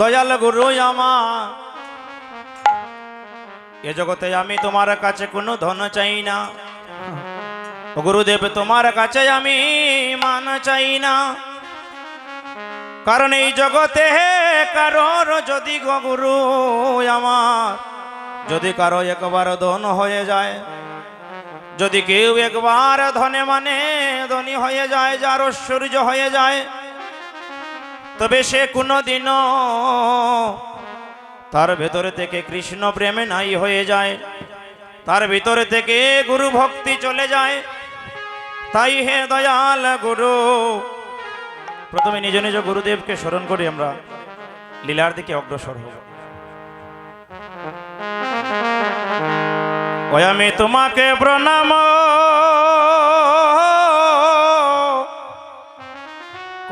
দয়াল গুরু আমার এ জগতে আমি তোমার কাছে কোনো ধন চাই না। গুরুদেব তোমার কাছে আমি মান চাই না, কারণ এই জগতে কারোর যদি গো গুরু আমার যদি কারো একবার ধন হয়ে যায়, যদি কেউ একবার ধনে মানে ধনী হয়ে যায়, যার ঐশ্বর্য হয়ে যায়, তবে সে কোনোদিনও তার ভেতরে থেকে কৃষ্ণ প্রেমে নাই হয়ে যায়, তার ভিতরে থেকে গুরু ভক্তি চলে যায়। তাই হে দয়াল গুরু, প্রথমে নিজ নিজ গুরুদেবকে স্মরণ করি আমরা লীলার দিকে অগ্রসর হব। ওই আমি তোমাকে প্রণাম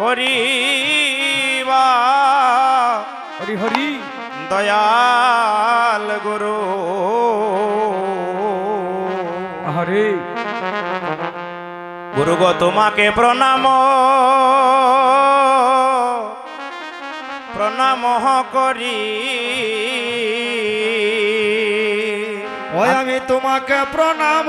করিবা হরি হরি দয়াল গুরু। হরে গুরু গো তোমাকে প্রণাম প্রণাম করি। ওই আমি তোমাকে প্রণাম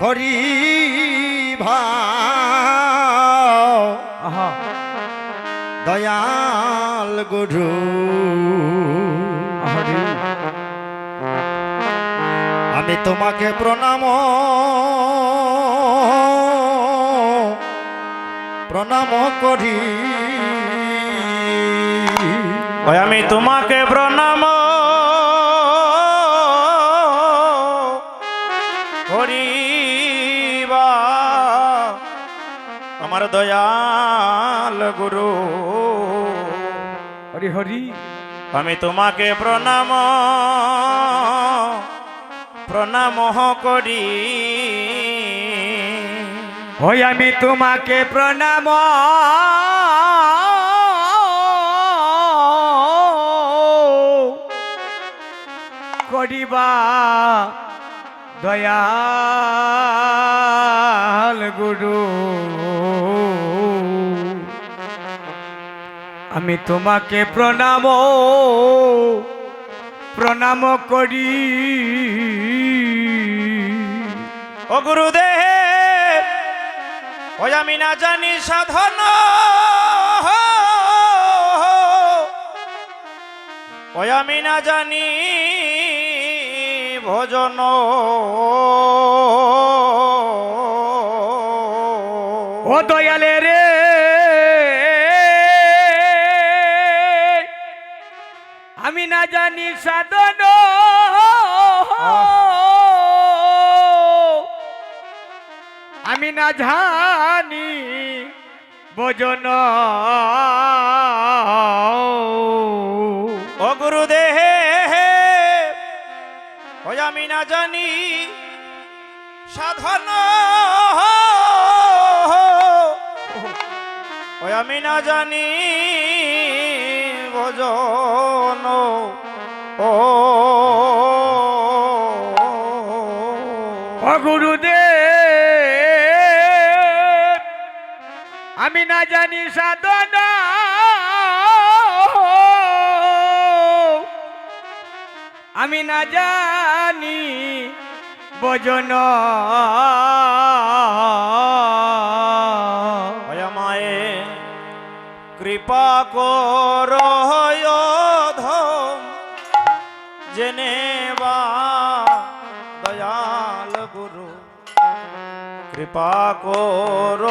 করি দয়াল গুরু। আমি তোমাকে প্রণাম প্রণাম করি। ওই আমি তোমাকে প্রণাম করিবা আমার দয়াল গুরু। হরি হরি আমি তোমাকে প্রণাম প্রণাম করি। ওই আমি তোমাকে প্রণাম করিবা দয়াল গুরু। আমি তোমাকে প্রণাম প্রণাম করি। ও গুরুদেব, ওই আমি না জানি সাধন, ওই আমি না জানি ভজন, ও দয়ালে রে আমি না জানি সাধন, আমি না জানি ভজন। ও গুরুদেব, ওই আমি না জানি সাধন, ওই আমি না জানি ভজন। ও গুরুদেব আমি না জানি সাধন, আমি না জানি ভজন। মায়ে কৃপা কর ধম জেনে বা দয়াল গুরু, কৃপা কর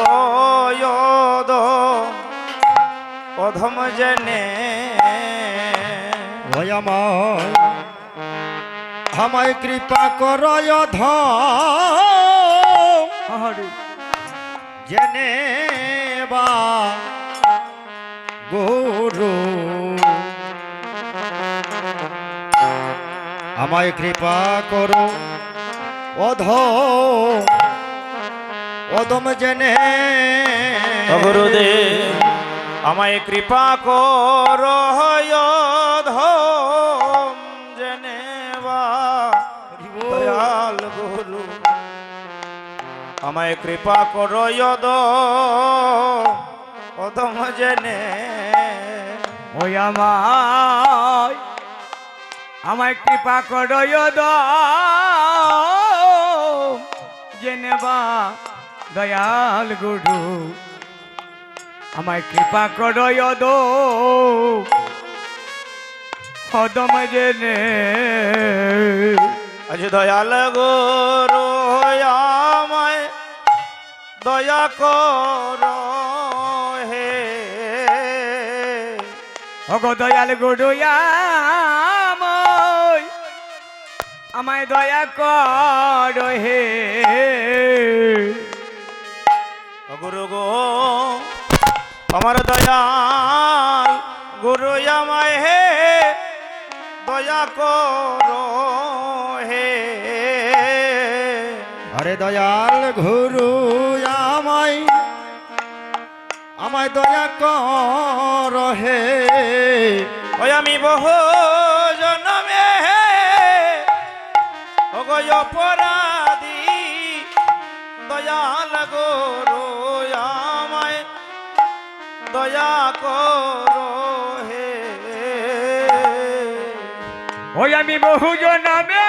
অধম জেনে। আমায় কৃপা করয় জেনে বা গুরু। আমায় কৃপা করো অধম জেনে। গুরুদেব আমায় কৃপা কর ধম জেনে বা দয়াল গুরু। আমায় কৃপা করো যদ অধম জেনে ওই আমায় কৃপা করো জেনেবা দয়াল গুরু আমায় কৃপা করো অদম জেনে আজ দয়াল গুরু আমায় দয়া করো হে ওগো দয়াল গুরু আমায় দয়া করো হে গুরু গো আমার দয়াল গুরু আমায় হে দয়া করো হে আরে দয়াল গুরু আমায় আমায় দয়া কর হে ওই আমি বহু জনমে ওগো অপরাধী দয়াল গুরু আমায় দয়া করো হে ওই আমি বহু জনমে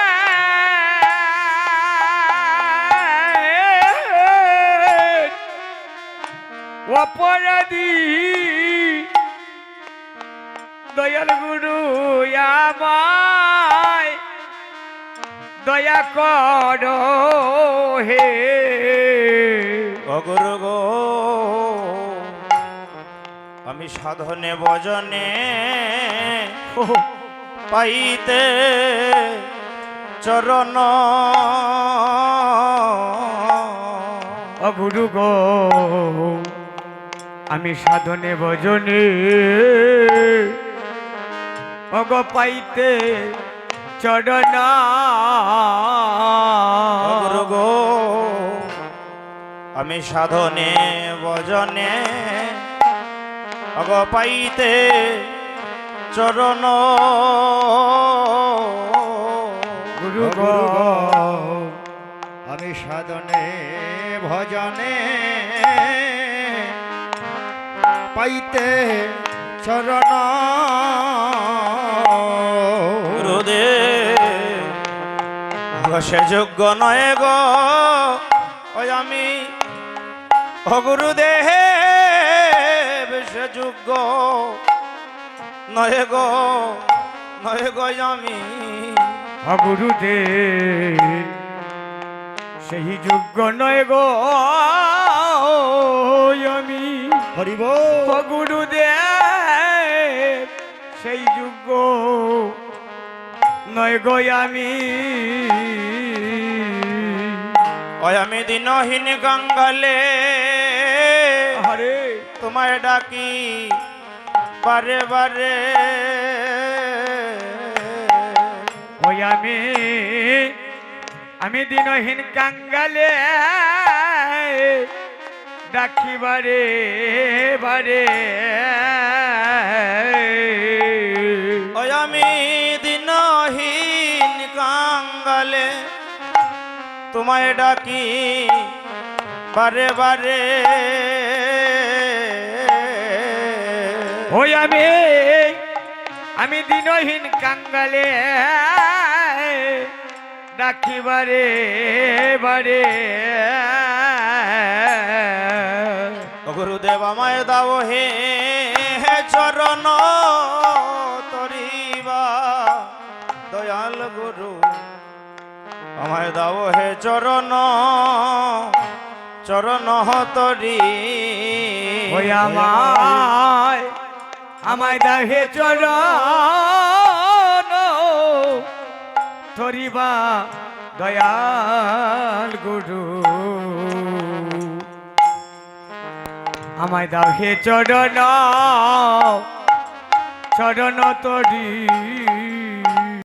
অপরাধী দয়াল গুরু আমায় দয়া করো হে অগুরু গো আমি সাধনে ভজনে পাইতে চরণ গুরু গো আমি সাধনে ভজনে অগ পাইতে চরণ অগুরু গো আমি সাধনে ভজনে অগ পাইতে চরণ গুরু গো গুরু গো আমি সাধনে ভজনে পাইতে চরণ গুরুদেব সে যোগ্য নয় গো ওই আমি গুরুদেব সে যোগ্য নয় গো আমি গুরুদেব সেই যোগ্য নয় গো আমি হরিব গুরুদেব সেই যোগ্য নয় গো আমি ওই আমি দিনহীন গঙ্গালে হরে তোমায় ডাকি বারে বারে ওই আমি দিনহীন কাঙ্গালে ডাকি বারে বারে ওই আমি দিনহীন কাঙ্গালে তোমায় ডাকি বারে বারে ওই আমি দিনহীন কাঙ্গালে ডাকি বারে বারে গুরুদেব আমায় দাও হে চরণ তরিবা দয়াল গুরু আমায় দাও হে চরণ তরি ওই আমায় দাহে চরণ ধরিবা দয়াল গুরু আমায় দাও হে চরণ তরি